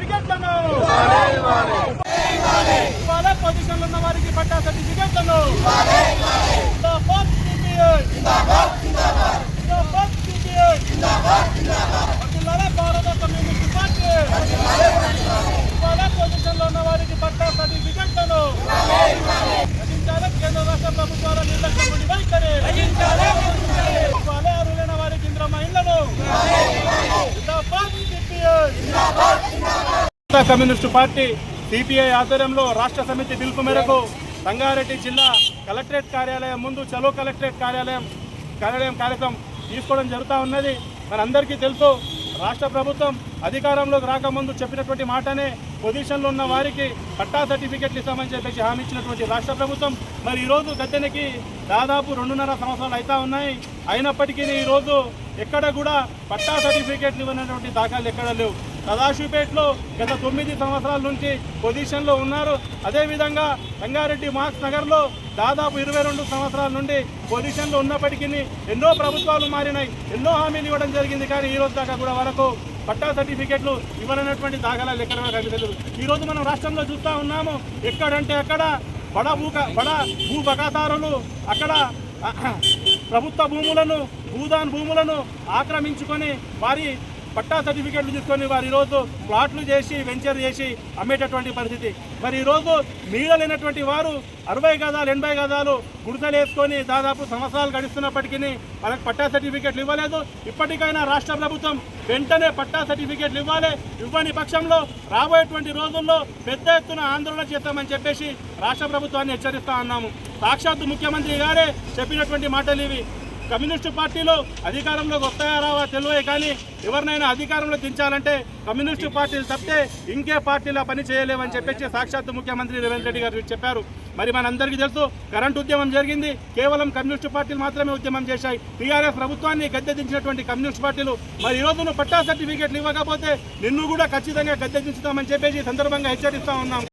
సర్టిఫికెట్లను ఇవాళ పొజిషన్లో ఉన్న వారికి పట్టా సర్టిఫికెట్లను భారత కమ్యూనిస్ట్ పార్టీ ఇవాళ పొజిషన్లో ఉన్న వారికి పట్టా సర్టిఫికెట్లను రచించాలి. కేంద్ర రాష్ట్ర ప్రభుత్వాల నిర్లక్ష్యం నుండి వైఖరి ఇవాళ అర్హులైన వారికి ఇంద్రమ్మ ఇళ్లను కమ్యూనిస్టు పార్టీ సిపిఐ ఆధ్వర్యంలో రాష్ట్ర సమితి పిలుపు మేరకు సంగారెడ్డి జిల్లా కలెక్టరేట్ కార్యాలయం ముందు చలో కలెక్టరేట్ కార్యాలయం కార్యక్రమం తీసుకోవడం జరుగుతూ ఉన్నది. మనందరికీ తెలుసు, రాష్ట్ర ప్రభుత్వం అధికారంలోకి రాకముందు చెప్పినటువంటి మాటనే పొజిషన్లో ఉన్న వారికి పట్టా సర్టిఫికెట్లు ఇస్తామని చెప్పేసి హామీ ఇచ్చినటువంటి రాష్ట్ర ప్రభుత్వం మరి ఈరోజు గద్దెనకి దాదాపు 2.5 సంవత్సరాలు అవుతా ఉన్నాయి. అయినప్పటికీ ఈరోజు ఎక్కడ కూడా పట్టా సర్టిఫికెట్లు ఇవ్వనటువంటి దాఖలు ఎక్కడ లేవు. సదాశివపేటలో గత 9 సంవత్సరాల నుంచి పొజిషన్లో ఉన్నారు. అదేవిధంగా రంగారెడ్డి మార్క్స్ నగర్లో దాదాపు 22 సంవత్సరాల నుండి పొజిషన్లో ఉన్నప్పటికీ ఎన్నో ప్రభుత్వాలు మారినాయి, ఎన్నో హామీలు ఇవ్వడం జరిగింది. కానీ ఈ రోజు దాకా కూడా వరకు పట్టా సర్టిఫికెట్లు ఇవ్వనటువంటి దాఖలాలు ఎక్కడ కనిపించలేదు. ఈరోజు మనం రాష్ట్రంలో చూస్తూ ఉన్నాము, ఎక్కడంటే అక్కడ బడా భూ బకాదారులు అక్కడ ప్రభుత్వ భూములను భూదాన్ భూములను ఆక్రమించుకొని వారి పట్టా సర్టిఫికెట్లు తీసుకొని వారు ఈరోజు ప్లాట్లు చేసి వెంచర్ చేసి అమ్మేటటువంటి పరిస్థితి. మరి ఈరోజు నీడలేనటువంటి వారు 60 గజాలు 80 గజాలు గుడిసెలు వేసుకొని దాదాపు సంవత్సరాలు గడుస్తున్నప్పటికీ వాళ్ళకి పట్టా సర్టిఫికెట్లు ఇవ్వలేదు. ఇప్పటికైనా రాష్ట్ర ప్రభుత్వం వెంటనే పట్టా సర్టిఫికెట్లు ఇవ్వాలి. ఇవ్వని పక్షంలో రాబోయేటువంటి రోజుల్లో పెద్ద ఎత్తున ఆందోళన చేస్తామని చెప్పేసి రాష్ట్ర ప్రభుత్వాన్ని హెచ్చరిస్తా ఉన్నాము. సాక్షాత్తు ముఖ్యమంత్రి గారే చెప్పినటువంటి మాటలు ఇవి. కమ్యూనిస్టు పార్టీలో అధికారంలోకి వస్తాయా రావా తెలివే, కానీ ఎవరినైనా అధికారంలో దించాలంటే కమ్యూనిస్టు పార్టీలు తప్పితే ఇంకే పార్టీలా పని చేయలేవని చెప్పేసి సాక్షాత్తు ముఖ్యమంత్రి రేవంత్ రెడ్డి గారు చెప్పారు. మరి మనందరికీ తెలుసు, కరెంటు ఉద్యమం జరిగింది, కేవలం కమ్యూనిస్టు పార్టీలు మాత్రమే ఉద్యమం చేశాయి. టీఆర్ఎస్ ప్రభుత్వాన్ని గద్దె దించినటువంటి కమ్యూనిస్టు పార్టీలు మరి ఈరోజు నువ్వు పట్టా సర్టిఫికెట్లు ఇవ్వకపోతే నిన్ను కూడా ఖచ్చితంగా గద్దె దించుతామని చెప్పేసి సందర్భంగా హెచ్చరిస్తా ఉన్నాం.